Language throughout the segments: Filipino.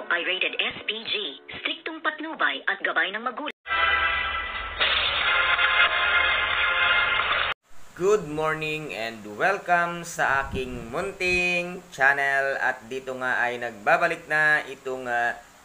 ay rated SPG, striktong patnubay at gabay ng magulang. Good morning and welcome sa aking munting channel. At dito nga ay nagbabalik na itong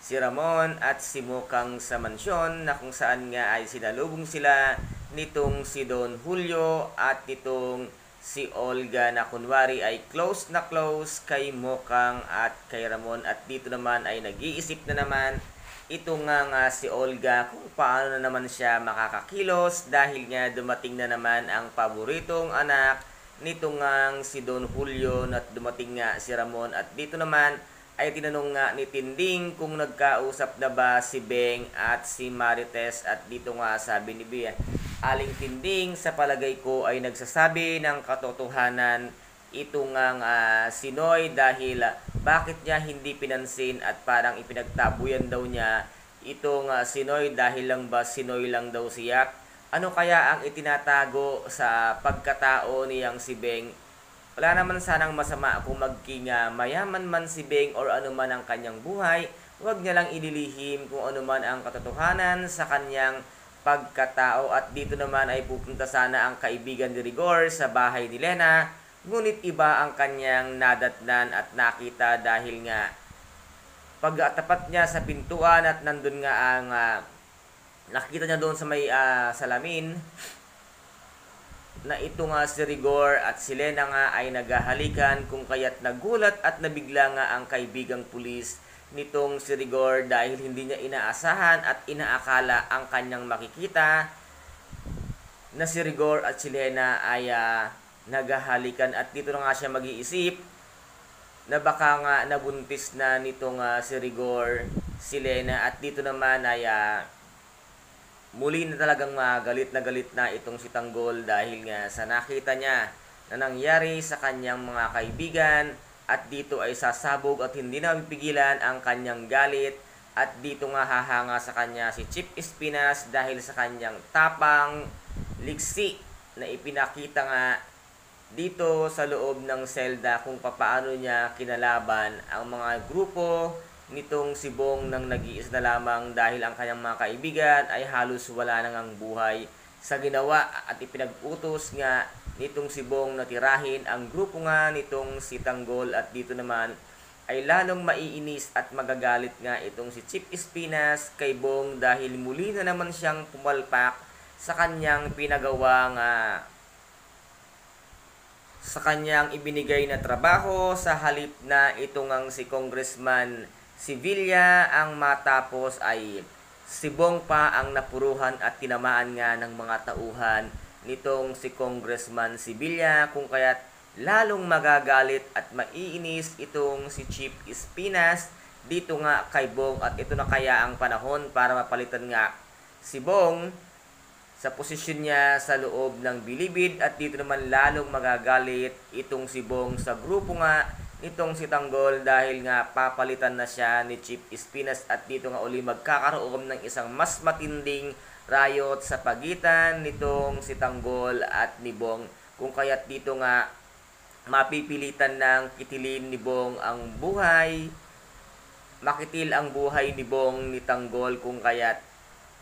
si Ramon at si Mokang sa mansyon, na kung saan nga ay sinalubong sila nitong si Don Julio at nitong si Olga, na kunwari ay close na close kay Mokang at kay Ramon. At dito naman ay nag-iisip na naman ito nga si Olga kung paano na naman siya makakakilos, dahil nga dumating na naman ang paboritong anak nitong si Don Julio at dumating nga si Ramon. At dito naman ay tinanong nga ni Tinding kung nagkausap na ba si Beng at si Marites. At dito nga sabi ni Bea, Aling Tinding, sa palagay ko ay nagsasabi ng katotohanan itong si Noy, dahil bakit niya hindi pinansin at parang ipinagtabuyan daw niya itong si Noy, dahil lang ba si Noy lang daw siya? Ano kaya ang itinatago sa pagkatao niyang si Beng? Wala naman sanang masama kung magking mayaman man si Beng or ano man ang kanyang buhay. Huwag niya lang ililihim kung ano man ang katotohanan sa kanyang pagkatao. At dito naman ay pupunta sana ang kaibigan ni Rigor sa bahay ni Lena, ngunit iba ang kanyang nadatnan at nakita, dahil nga pagtapat niya sa pintuan at nandun nga ang nakita niya doon sa may salamin na ito nga si Rigor at si Lena nga ay naghahalikan, kung kaya't nagulat at nabigla nga ang kaibigang pulis nitong si Rigor, dahil hindi niya inaasahan at inaakala ang kanyang makikita na si Rigor at si Lena ay naghahalikan. At dito na nga siya mag-iisip na baka nga nabuntis na nitong si Rigor si Lena. At dito naman ay muli na talagang galit na itong si Tanggol, dahil nga sa nakita niya na nangyari sa kanyang mga kaibigan. At dito ay sasabog at hindi na mapipigilan ang kanyang galit. At dito nga hahanga sa kanya si Chief Espinas, dahil sa kanyang tapang liksi na ipinakita nga dito sa loob ng selda, kung papaano niya kinalaban ang mga grupo nitong si Bong nang nag-iis na lamang, dahil ang kanyang mga kaibigan ay halos wala nang ang buhay sa ginawa. At ipinag-utos nga nitong si Bong na tirahin ang grupo nga nitong si Tanggol. At dito naman ay lalong maiinis at magagalit nga itong si Chief Espinas kay Bong, dahil muli na naman siyang pumalpak sa kanyang pinagawa nga sa kanyang ibinigay na trabaho, sa halip na itong si Congressman Sevilla ang matapos ay si Bong pa ang napuruhan at tinamaan nga ng mga tauhan nitong si Congressman Sevilla, kung kaya't lalong magagalit at maiinis itong si Chief Espinas dito nga kay Bong. At ito na kaya ang panahon para mapalitan nga si Bong sa posisyon niya sa loob ng bilibid. At dito naman lalong magagalit itong si Bong sa grupo nga itong si Tanggol, dahil nga papalitan na siya ni Chief Espinas. At dito nga uli magkakaroon ng isang mas matinding riot sa pagitan nitong si Tanggol at ni Bong, kung kaya't dito nga mapipilitan ng kitilin ni Bong ang buhay, makitil ang buhay ni Bong ni Tanggol, kung kaya't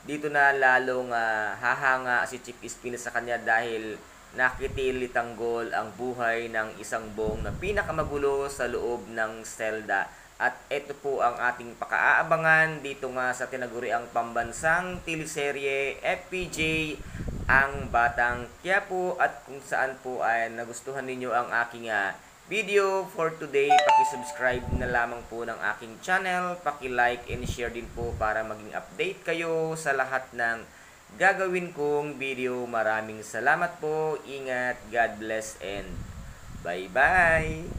dito na lalong hahanga si Chief Espinas sa kanya, dahil nakitil ni Tanggol ang buhay ng isang Bong na pinakamagulo sa loob ng selda. At ito po ang ating pakaaabangan dito nga sa tinaguriang pambansang teleserye FPJ Ang Batang Quiapo. At kung saan po ay nagustuhan ninyo ang aking video for today, paki-subscribe na lamang po ng aking channel, paki-like and share din po para maging update kayo sa lahat ng gagawin kong video. Maraming salamat po, ingat, God bless and bye-bye!